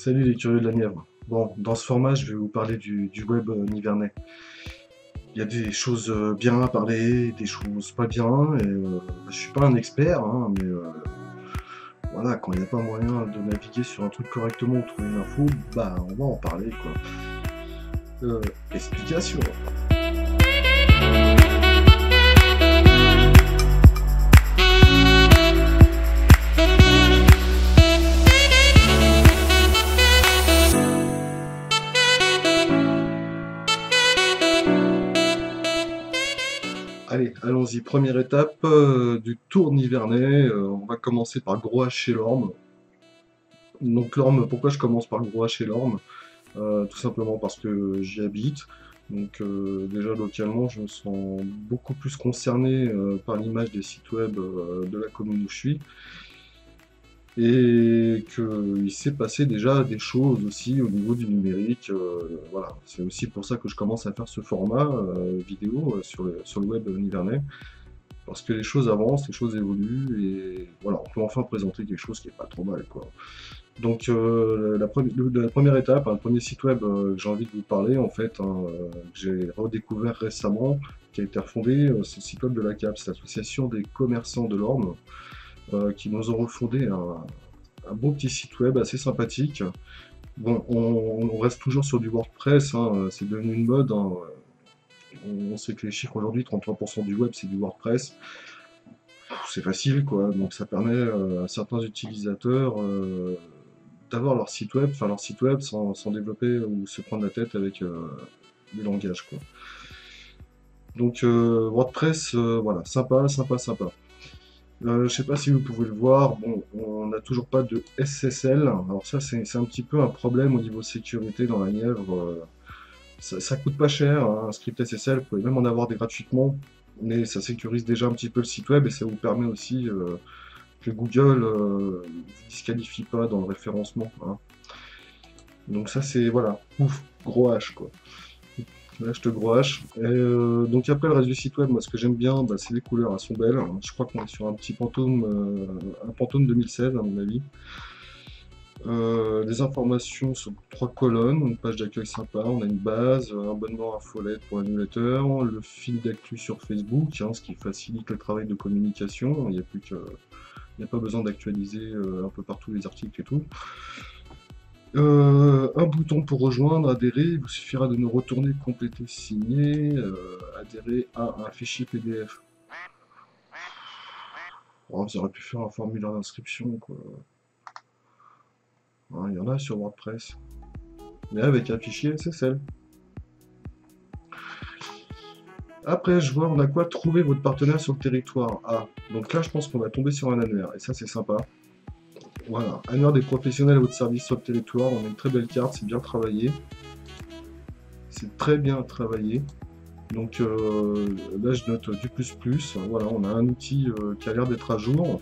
Salut les curieux de la Nièvre. Bon, dans ce format, je vais vous parler du web nivernais. Il y a des choses bien à parler, des choses pas bien, et je suis pas un expert, hein, mais voilà, quand il n'y a pas moyen de naviguer sur un truc correctement ou trouver une info, bah on va en parler quoi. Euh, Explication. Allez, allons-y. Première étape du tour nivernais. On va commencer par Gros H chez l'Orme. Donc l'Orme, pourquoi je commence par le Gros H chez l'Orme? Tout simplement parce que j'y habite. Donc déjà localement, je me sens beaucoup plus concerné par l'image des sites web de la commune où je suis. Et qu'il s'est passé déjà des choses aussi au niveau du numérique. Voilà, c'est aussi pour ça que je commence à faire ce format vidéo sur le web nivernais. Parce que les choses avancent, les choses évoluent, et voilà, on peut enfin présenter quelque chose qui est pas trop mal, quoi. Donc la première étape, le premier site web que j'ai envie de vous parler, en fait, que j'ai redécouvert récemment, qui a été refondé, c'est le site web de la CAPS, l'association des commerçants de l'Orne, qui nous ont refondé un beau petit site web assez sympathique. Bon, on reste toujours sur du WordPress, hein, c'est devenu une mode, hein. On sait que les chiffres aujourd'hui, 33% du web c'est du WordPress. C'est facile quoi, donc ça permet à certains utilisateurs d'avoir leur site web sans développer ou se prendre la tête avec des langages quoi. Donc WordPress, voilà, sympa, sympa, sympa. Je sais pas si vous pouvez le voir, bon, on n'a toujours pas de SSL, alors ça c'est un petit peu un problème au niveau sécurité dans la Nièvre. Ça coûte pas cher, hein, un script SSL, vous pouvez même en avoir des gratuitement, mais ça sécurise déjà un petit peu le site web et ça vous permet aussi que Google vous disqualifie pas dans le référencement, hein. Donc ça c'est, voilà, ouf, gros H quoi. Là je te gros H. Et, donc après le reste du site web, moi ce que j'aime bien, bah, c'est les couleurs, elles sont belles. Je crois qu'on est sur un petit Pantone, un Pantone 2016 à mon avis. Les informations sur 3 colonnes, une page d'accueil sympa, on a une base, un abonnement infolette pour la newsletter, le fil d'actu sur Facebook, hein, ce qui facilite le travail de communication, il n'y a pas besoin d'actualiser un peu partout les articles et tout. Un bouton pour rejoindre, adhérer, il vous suffira de nous retourner, compléter, signer, adhérer à un fichier PDF. Oh, vous auriez pu faire un formulaire d'inscription, quoi. Hein, il y en a sur WordPress. Mais avec un fichier SSL. Après, je vois, on a quoi? Trouver votre partenaire sur le territoire. Ah, donc là, je pense qu'on va tomber sur un annuaire. Et ça, c'est sympa. Voilà, annuaire des professionnels à votre service sur le territoire. On a une très belle carte, c'est bien travaillé. C'est très bien travaillé. Donc là, je note du plus plus. Voilà, on a un outil qui a l'air d'être à jour.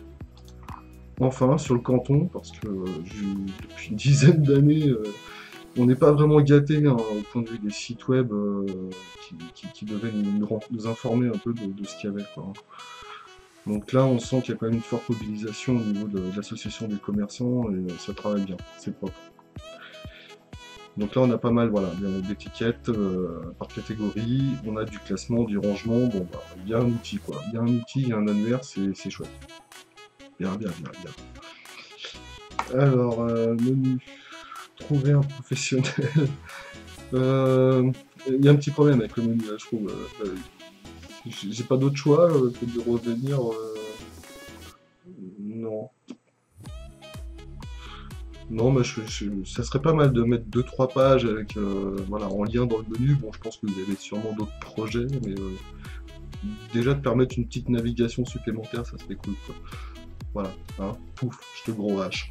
Enfin, sur le canton, parce que depuis une dizaine d'années, on n'est pas vraiment gâté hein, au point de vue des sites web qui devaient nous informer un peu de ce qu'il y avait, quoi. Donc là, on sent qu'il y a quand même une forte mobilisation au niveau de l'association des commerçants et ça travaille bien, c'est propre. Donc là, on a pas mal voilà, d'étiquettes par catégorie, on a du classement, du rangement, bon, bah, il y a un outil, quoi. Il y a un outil, il y a un annuaire, c'est chouette. Bien, bien, bien, bien. Alors, menu. Trouver un professionnel. Il y a un petit problème avec le menu, là, je trouve. J'ai pas d'autre choix que de revenir. Non. Non, mais ça serait pas mal de mettre 2-3 pages avec, voilà, en lien dans le menu. Bon, je pense que vous avez sûrement d'autres projets, mais déjà de permettre une petite navigation supplémentaire, ça serait cool, quoi. Voilà, hein, pouf, je te gros hache.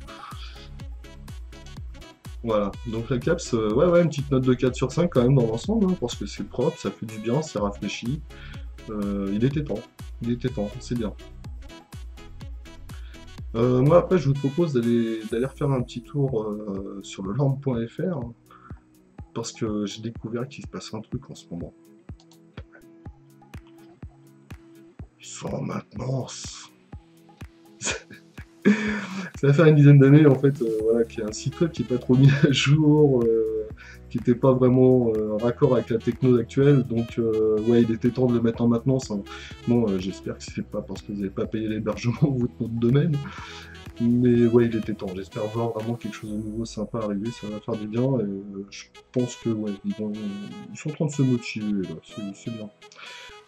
Voilà, donc la caps, ouais, une petite note de 4 sur 5 quand même dans l'ensemble, hein, parce que c'est propre, ça fait du bien, c'est rafraîchi. Il était temps, c'est bien. Moi après je vous propose d'aller refaire un petit tour sur le lampe.fr, hein, parce que j'ai découvert qu'il se passe un truc en ce moment. Ils sont en maintenance. Ça va faire une dizaine d'années en fait, voilà, qu'il y a un site web qui n'est pas trop mis à jour, qui n'était pas vraiment raccord avec la techno actuelle, donc ouais, il était temps de le mettre en maintenance, hein. Bon, j'espère que c'est pas parce que vous n'avez pas payé l'hébergement de votre nom de domaine, mais ouais, il était temps. J'espère voir vraiment quelque chose de nouveau sympa arriver, ça va faire du bien, et je pense que ouais, ils sont en train de se motiver là, c'est bien.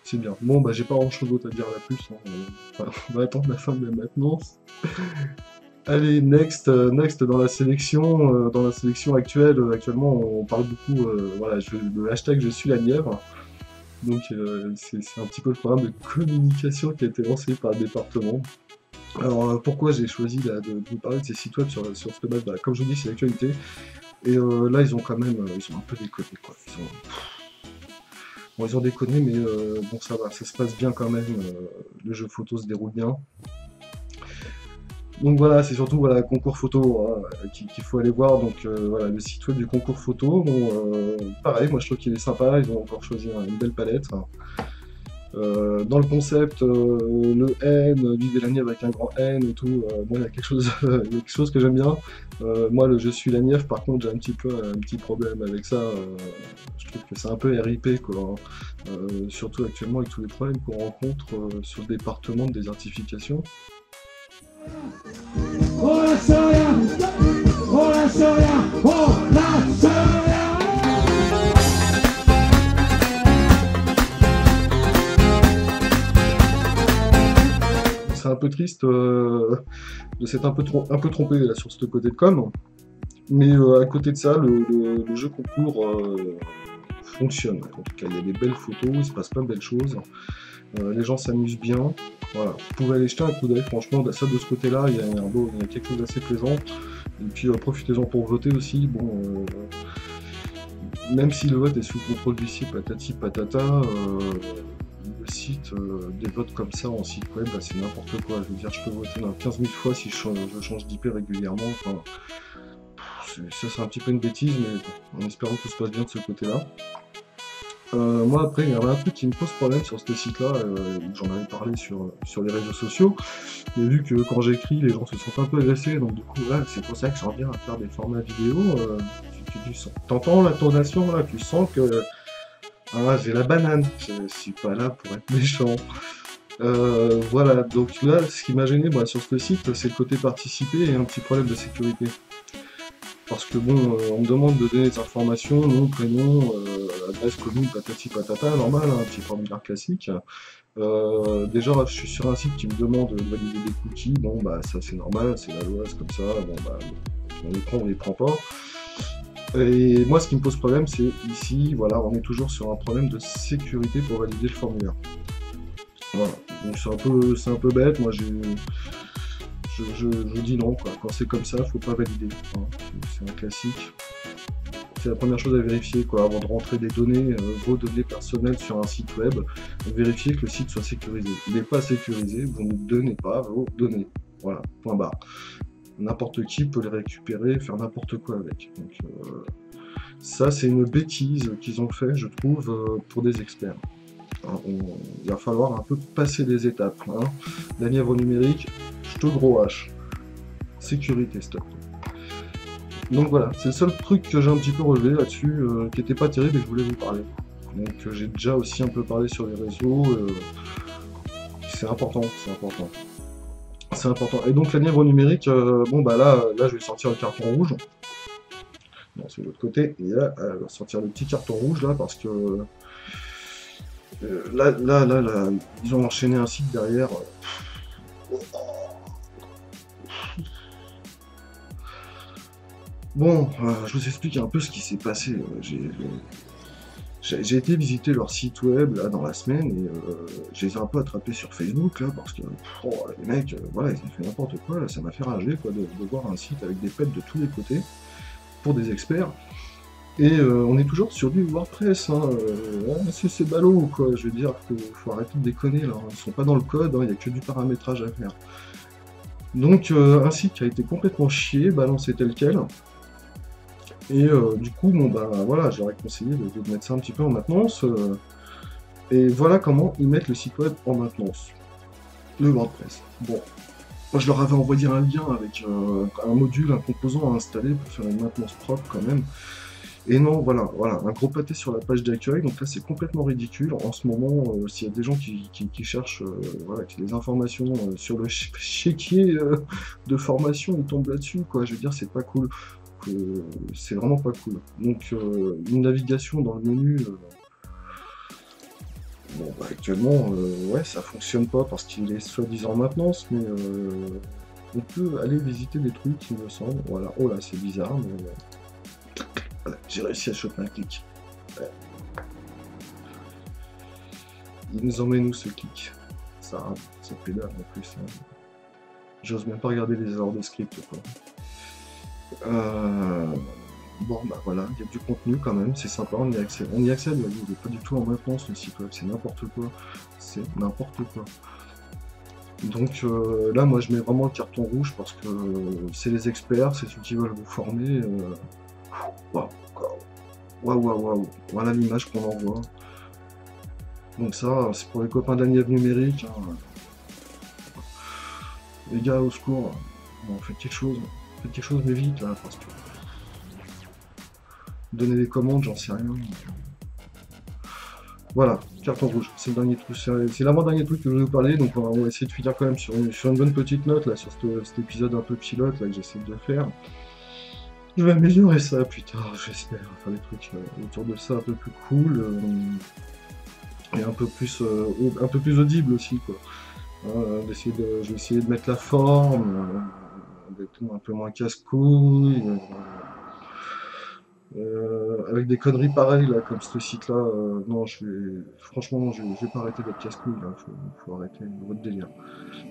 C'est bien. Bon, bah j'ai pas grand chose d'autre à dire là plus, hein. On va attendre la fin de la maintenance. Allez, next dans la sélection actuelle, actuellement on parle beaucoup, voilà, le hashtag je suis la Nièvre, donc c'est un petit peu le programme de communication qui a été lancé par le département. Alors pourquoi j'ai choisi là, de vous parler de ces sites web sur ce mode, bah, comme je vous dis c'est l'actualité, et là ils ont quand même, ils ont un peu déconné quoi, bon, ils ont déconné mais bon ça va, ça se passe bien quand même, le jeu photo se déroule bien. Donc voilà, c'est surtout voilà, concours photo hein, qu'il faut aller voir. Donc voilà, le site web du concours photo. Bon, pareil, moi je trouve qu'il est sympa. Ils ont encore choisi une belle palette. Dans le concept, le N, vivre la Nièvre avec un grand N et tout. Moi, il y a quelque chose, il y a quelque chose que j'aime bien. Moi, le je suis la Nièvre, par contre, j'ai un petit problème avec ça. Je trouve que c'est un peu RIP, quoi, hein. Surtout actuellement avec tous les problèmes qu'on rencontre sur le département de désertification. Oh la Soria, oh la Soria, oh la Soria. C'est un peu triste de s'être un peu trompé là, sur ce côté de com, mais à côté de ça, le jeu concours fonctionne. En tout cas, il y a des belles photos, il se passe plein de belles choses, les gens s'amusent bien. Voilà, vous pouvez aller jeter un coup d'œil, franchement, ça de ce côté-là, il y a quelque chose d'assez plaisant. Et puis profitez-en pour voter aussi. Bon, même si le vote est sous contrôle du site patati patata, le site, des votes comme ça en site web, bah, c'est n'importe quoi. Je veux dire, je peux voter 15 000 fois si je change d'IP régulièrement. Enfin, ça c'est un petit peu une bêtise, mais bon, en espérant que tout se passe bien de ce côté-là. Moi après, il y avait un truc qui me pose problème sur ce site-là, j'en avais parlé sur les réseaux sociaux, mais vu que quand j'écris, les gens se sentent un peu agressés, donc du coup, là, c'est pour ça que j'en viens à faire des formats vidéo. T'entends l'intonation là, tu sens que j'ai la banane, je suis pas là pour être méchant. Voilà, donc là, ce qui m'a gêné moi, sur ce site, c'est le côté participer et un petit problème de sécurité. Parce que bon, on me demande de donner des informations, nom, prénom, adresse commune, patati patata, normal, hein, un petit formulaire classique. Déjà, je suis sur un site qui me demande de valider des cookies, bon bah ça c'est normal, c'est la loi, c'est comme ça, bon bah on les prend pas. Et moi ce qui me pose problème c'est ici, voilà, on est toujours sur un problème de sécurité pour valider le formulaire. Voilà, donc c'est un peu bête, moi je dis non, quoi. Quand c'est comme ça, faut pas valider. Hein. C'est un classique. C'est la première chose à vérifier, quoi, avant de rentrer des données, vos données personnelles sur un site web. Vérifiez que le site soit sécurisé. Il n'est pas sécurisé, vous ne donnez pas vos données. Voilà, point barre. N'importe qui peut les récupérer, faire n'importe quoi avec. Donc, ça, c'est une bêtise qu'ils ont fait, je trouve, pour des experts. Alors, il va falloir un peu passer des étapes. Hein. La Nièvre numérique, je te gros H. Sécurité, stop. Donc voilà, c'est le seul truc que j'ai un petit peu relevé là-dessus, qui n'était pas terrible et que je voulais vous parler. Donc j'ai déjà aussi un peu parlé sur les réseaux. C'est important, c'est important. C'est important. Et donc la Nièvre numérique, bon bah là je vais sortir le carton rouge. Non, c'est de l'autre côté. Et là, elle va sortir le petit carton rouge là parce que là, ils ont enchaîné un site derrière. Bon, je vous explique un peu ce qui s'est passé. J'ai été visiter leur site web là dans la semaine et je les ai un peu attrapés sur Facebook là parce que les mecs, voilà, ils ont fait n'importe quoi. Là, ça m'a fait rager quoi de voir un site avec des pets de tous les côtés pour des experts. Et on est toujours sur du WordPress, hein, c'est ballot quoi. Je veux dire qu'il faut arrêter de déconner là. Ils sont pas dans le code, il n'y a que du paramétrage à faire. Donc un site qui a été complètement chié, balancé tel quel. Et du coup, bon bah voilà, j'aurais conseillé de mettre ça un petit peu en maintenance. Et voilà comment ils mettent le site web en maintenance. Le WordPress. Bon. Moi, je leur avais envoyé un lien avec un module, un composant à installer pour faire une maintenance propre quand même. Et non, voilà, un gros pâté sur la page d'accueil, donc là c'est complètement ridicule. En ce moment, s'il y a des gens qui cherchent voilà, qui des informations sur le chéquier de formation, ils tombent là-dessus, quoi. Je veux dire, c'est pas cool. C'est vraiment pas cool. Donc une navigation dans le menu, bon, bah, actuellement, ouais, ça fonctionne pas parce qu'il est soi-disant en maintenance, mais on peut aller visiter des trucs, il me semble. Voilà, oh là, c'est bizarre, mais voilà, j'ai réussi à choper un clic. Ouais. Il nous emmène où ce clic? Ça pédale en plus. Hein. J'ose même pas regarder les erreurs de script, quoi. Bon, bah voilà, il y a du contenu quand même, c'est sympa, on y accède. On y accède, il n'est pas du tout en maintenance le site web, c'est n'importe quoi. C'est n'importe quoi. Donc là, moi, je mets vraiment le carton rouge parce que c'est les experts, c'est ceux qui veulent vous former. Waouh, waouh. Voilà l'image qu'on envoie. Donc ça, c'est pour les copains de la Nièvre numérique. Hein. Les gars, au secours, bon, faites quelque chose mais vite là, parce que donner des commandes, j'en sais rien. Voilà, carton rouge, c'est le dernier truc, c'est l'avant-dernier truc que je vais vous parler, donc on va essayer de finir quand même sur une bonne petite note là, sur cet épisode un peu pilote là que j'essaie de faire. Je vais améliorer ça plus tard, j'espère, faire des trucs autour de ça un peu plus cool et un peu plus audible aussi quoi. Je vais essayer de mettre la forme, d'être un peu moins casse-couille. Avec des conneries pareilles là, comme ce site là, non, franchement, je vais pas arrêter d'être casse-couille, là. Faut arrêter votre délire.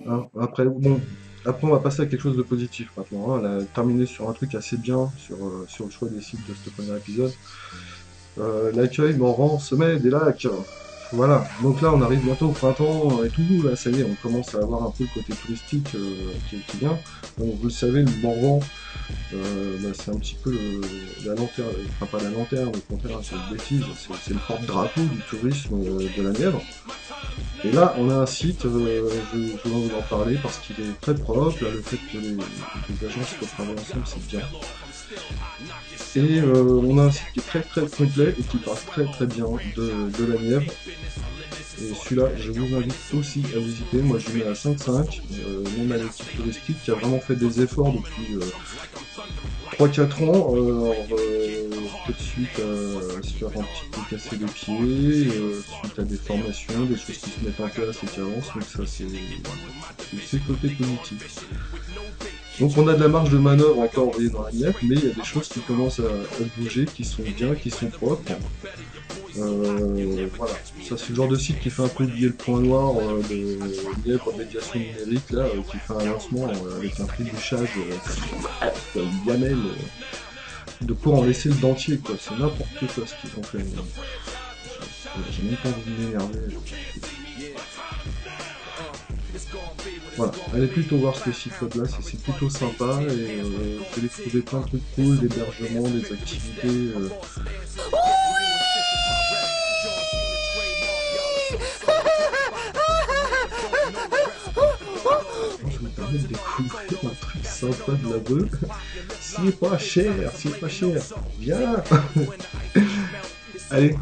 Hein, après, bon, après on va passer à quelque chose de positif maintenant. Hein. On a terminé sur un truc assez bien sur le choix des sites de ce premier épisode. L'accueil m'en rend sommet des lacs. Voilà, donc là on arrive bientôt au printemps et tout, là ça y est, on commence à avoir un peu le côté touristique qui vient. Donc vous le savez, le Morvan, bah, c'est un petit peu la lanterne, enfin pas la lanterne, au contraire, c'est une bêtise, c'est le porte-drapeau du tourisme de la Nièvre. Et là on a un site, je vais vous en parler parce qu'il est très propre, là, le fait que les agences peuvent travailler ensemble c'est bien. Et on a un site qui est très complet et qui parle très bien de la Nièvre. Et celui-là, je vous invite aussi à visiter. Moi, je le mets à 5,5. Même à l'équipe touristique qui a vraiment fait des efforts depuis 3-4 ans. Tout de suite à se faire un petit peu casser les pieds, suite à des formations, des choses qui se mettent en place et qui avancent. Donc ça, c'est le côté positif. Donc on a de la marge de manœuvre encore dans la Nièvre, mais il y a des choses qui commencent à se bouger, qui sont bien, qui sont propres. Voilà, ça c'est le genre de site qui fait un peu oublier le point noir de Nièvre médiation numérique, là, qui fait un lancement avec un trébuchage gamelle, de quoi en laisser le dentier, quoi. C'est n'importe quoi ce qu'ils ont fait. J'ai même pas envie de m'énerver. Voilà, allez plutôt voir ce site web là, c'est plutôt sympa et vous allez trouver plein de trucs cool, d'hébergement, des activités. Je vais me permettre de découvrir un truc sympa de la bœuf. C'est pas cher, viens. Allez.